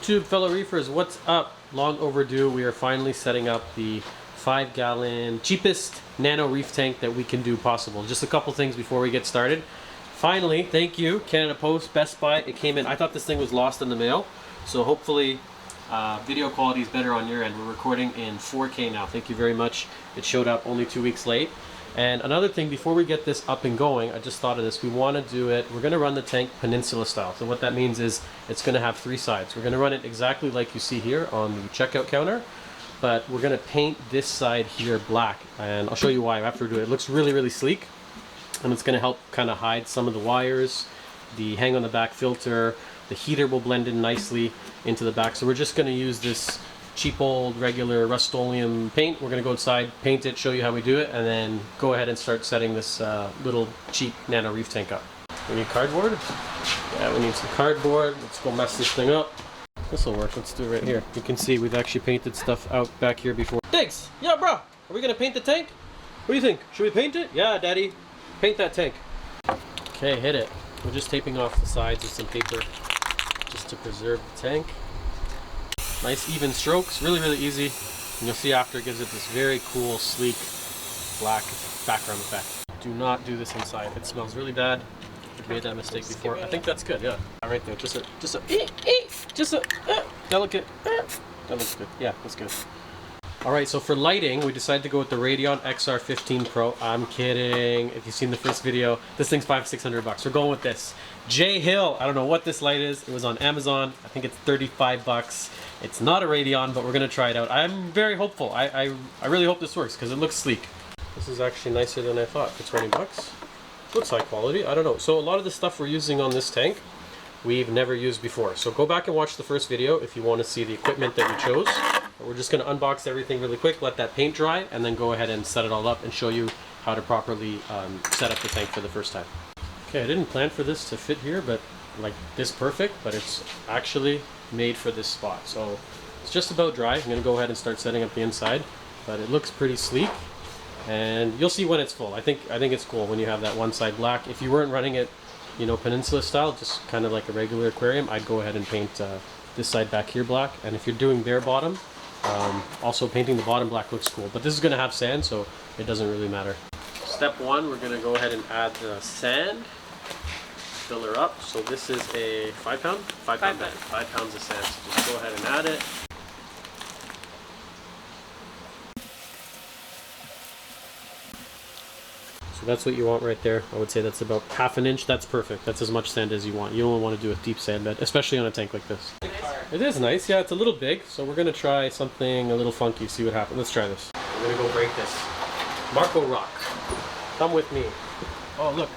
YouTube fellow reefers, what's up? Long overdue. We are finally setting up the 5-gallon cheapest Nano reef tank that we can do possible. Just a couple things before we get started. Finally, thank you, Canada Post, Best Buy. It came in. I thought this thing was lost in the mail, so hopefully video quality is better on your end. We're recording in 4K now. Thank you very much. It showed up only 2 weeks late. And another thing, before we get this up and going, I just thought of this. We want to do it, we're going to run the tank peninsula style. So what that means is it's going to have 3 sides. We're going to run it exactly like you see here on the checkout counter, but we're going to paint this side here black. And I'll show you why after we do it. It looks really, really sleek, and it's going to help kind of hide some of the wires, the hang on the back filter. The heater will blend in nicely into the back. So we're just going to use this cheap old regular Rust-Oleum paint. We're going to go outside, paint it, show you how we do it, and then go ahead and start setting this little cheap Nano reef tank up. We need cardboard? Yeah, we need some cardboard. Let's go mess this thing up. This will work. Let's do it right here. You can see we've actually painted stuff out back here before. Thanks! Yeah, bro! Are we going to paint the tank? What do you think? Should we paint it? Yeah, Daddy. Paint that tank. Okay, hit it. We're just taping off the sides with some paper just to preserve the tank. Nice even strokes, really, really easy. And you'll see after it gives it this very cool, sleek, black background effect. Do not do this inside. It smells really bad. I've made that mistake before. I think that's good, yeah. Right there, just a delicate, that looks good. Yeah, that's good. All right, so for lighting, we decided to go with the Radeon XR15 Pro. I'm kidding. If you've seen the first video, this thing's $500-600. We're going with this. J Hill, I don't know what this light is. It was on Amazon. I think it's $35. It's not a Radeon, but we're gonna try it out. I'm very hopeful. I really hope this works because it looks sleek. This is actually nicer than I thought for $20. Looks high quality, I don't know. So a lot of the stuff we're using on this tank, we've never used before. So go back and watch the first video if you want to see the equipment that we chose. But we're just gonna unbox everything really quick, let that paint dry, and then go ahead and set it all up and show you how to properly set up the tank for the first time. Okay, I didn't plan for this to fit here, but like this perfect, but it's actually made for this spot. So it's just about dry. I'm gonna go ahead and start setting up the inside, but it looks pretty sleek, and you'll see when it's full. I think it's cool when you have that one side black. If you weren't running it, you know, peninsula style, just kind of like a regular aquarium, I'd go ahead and paint this side back here black. And if you're doing bare bottom, also painting the bottom black looks cool, but this is gonna have sand, so it doesn't really matter. Step 1, we're gonna go ahead and add the sand. Fill her up. So this is a 5 pound? 5 pound bag. 5 pounds of sand. So just go ahead and add it. So that's what you want right there. I would say that's about ½ an inch. That's perfect. That's as much sand as you want. You don't want to do a deep sand bed, especially on a tank like this. It is nice. Yeah, it's a little big. So we're going to try something a little funky, see what happens. Let's try this. We're going to go break this. Marco Rock. Come with me. Oh, look.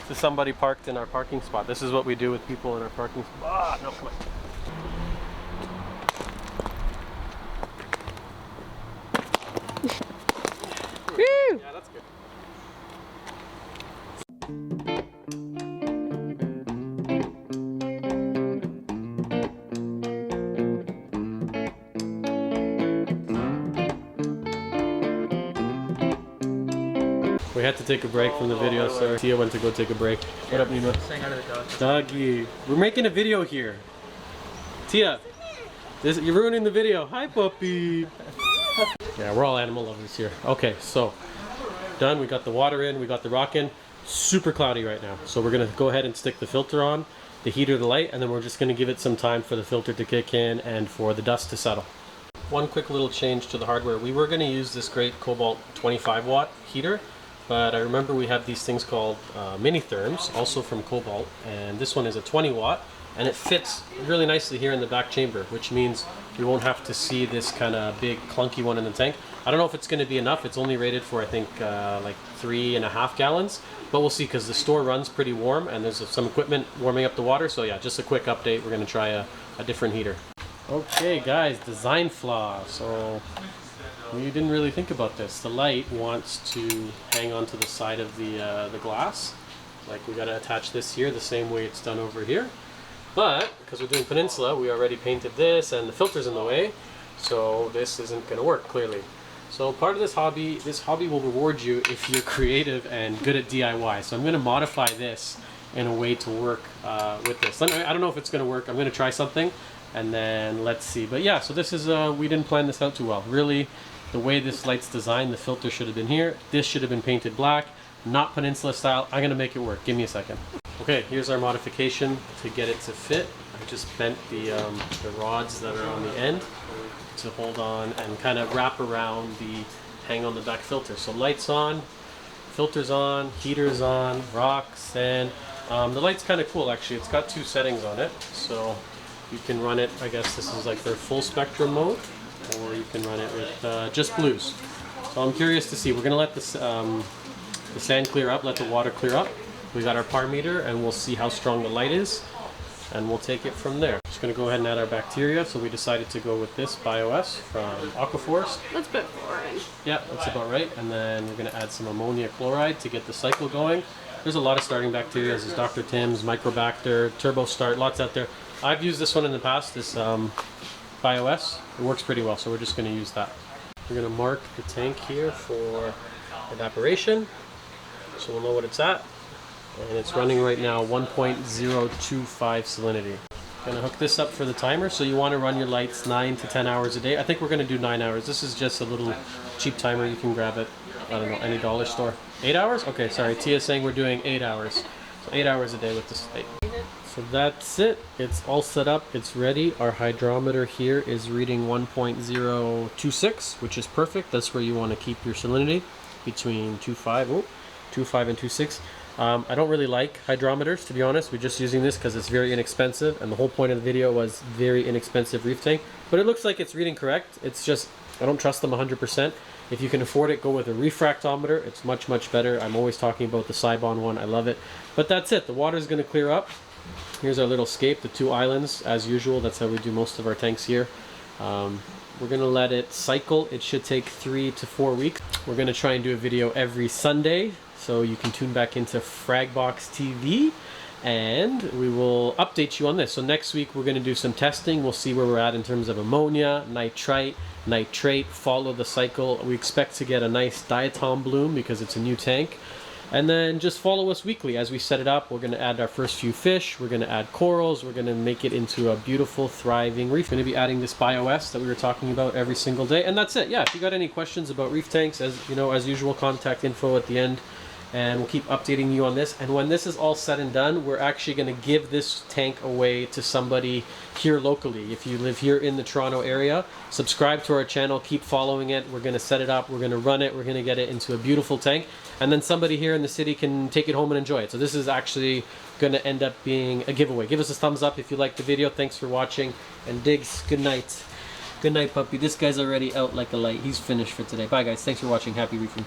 This is somebody parked in our parking spot. This is what we do with people in our parking spot. Ah, no, come on. Woo! Yeah, that's good. We had to take a break from the video, so Tia went to go take a break. What up, Nima? Saying hi to the dog. Doggy. We're making a video here. Tia, you're ruining the video. Hi, puppy. Yeah, we're all animal lovers here. Okay, so done. We got the water in, we got the rock in. Super cloudy right now. So we're gonna go ahead and stick the filter on, the heater, the light, and then we're just gonna give it some time for the filter to kick in and for the dust to settle. One quick little change to the hardware. We were gonna use this great Cobalt 25 watt heater, but I remember we have these things called mini therms, also from Cobalt, and this one is a 20 watt, and it fits really nicely here in the back chamber, which means we won't have to see this kind of big clunky one in the tank. I don't know if it's going to be enough. It's only rated for, I think, like 3.5 gallons, but we'll see, because the store runs pretty warm and there's some equipment warming up the water. So yeah, just a quick update. We're going to try a different heater. Okay guys, design flaw. So we didn't really think about this. The light wants to hang onto the side of the glass. Like, we got to attach this here the same way it's done over here. But because we're doing peninsula, we already painted this and the filter's in the way, so this isn't going to work clearly. So part of this hobby will reward you if you're creative and good at DIY. So I'm going to modify this in a way to work with this. I don't know if it's going to work. I'm going to try something, And then let's see. But yeah, so this is, we didn't plan this out too well. Really, the way this light's designed, the filter should have been here. This should have been painted black, not peninsula style. I'm gonna make it work. Give me a second. Okay, here's our modification to get it to fit. I just bent the rods that are on the end to hold on and kind of wrap around the hang on the back filter. So lights on, filters on, heaters on, rocks, and the light's kind of cool actually. It's got 2 settings on it, so you can run it, I guess this is like their full spectrum mode, or you can run it with just blues. So I'm curious to see. We're gonna let the sand clear up, let the water clear up. We got our par meter, and we'll see how strong the light is, and we'll take it from there. Just gonna go ahead and add our bacteria. So we decided to go with this BioS from Aquaforest. That's about boring. Yeah, that's about right. And then we're gonna add some ammonia chloride to get the cycle going. There's a lot of starting bacteria. There's Dr. Tim's, Microbacter, Turbo Start, lots out there. I've used this one in the past, this BioS. It works pretty well, so we're just gonna use that. We're gonna mark the tank here for evaporation, so we'll know what it's at. And it's running right now 1.025 salinity. Gonna hook this up for the timer. So you want to run your lights 9 to 10 hours a day. I think we're gonna do 9 hours. This is just a little cheap timer. You can grab it, I don't know, any dollar store. 8 hours? Okay, sorry. Tia's saying we're doing 8 hours. So 8 hours a day with this light. So that's it. It's all set up. It's ready. Our hydrometer here is reading 1.026, which is perfect. That's where you want to keep your salinity, between 2.5 and 2.6. I don't really like hydrometers, to be honest. We're just using this because it's very inexpensive, and the whole point of the video was very inexpensive reef tank. But it looks like it's reading correct. It's just, I don't trust them 100%. If you can afford it, go with a refractometer. It's much, much better. I'm always talking about the Cybon one. I love it. But that's it. The water is going to clear up. Here's our little scape, the 2 islands, as usual. That's how we do most of our tanks here. We're going to let it cycle. It should take 3 to 4 weeks. We're going to try and do a video every Sunday, so you can tune back into Fragbox TV, and we will update you on this. So next week we're going to do some testing. We'll see where we're at in terms of ammonia, nitrite, nitrate, follow the cycle. We expect to get a nice diatom bloom because it's a new tank. And then just follow us weekly as we set it up. We're going to add our first few fish. We're going to add corals. We're going to make it into a beautiful, thriving reef. We're going to be adding this BioS that we were talking about every single day. And that's it. Yeah, if you got any questions about reef tanks, as you know, as usual, contact info at the end. And we'll keep updating you on this. And when this is all said and done, we're actually going to give this tank away to somebody here locally. If you live here in the Toronto area, subscribe to our channel, keep following it. We're going to set it up, we're going to run it, we're going to get it into a beautiful tank, and then somebody here in the city can take it home and enjoy it. So this is actually going to end up being a giveaway. Give us a thumbs up if you liked the video. Thanks for watching, and Diggs, good night. Good night, puppy. This guy's already out like a light. He's finished for today. Bye, guys. Thanks for watching. Happy reefing.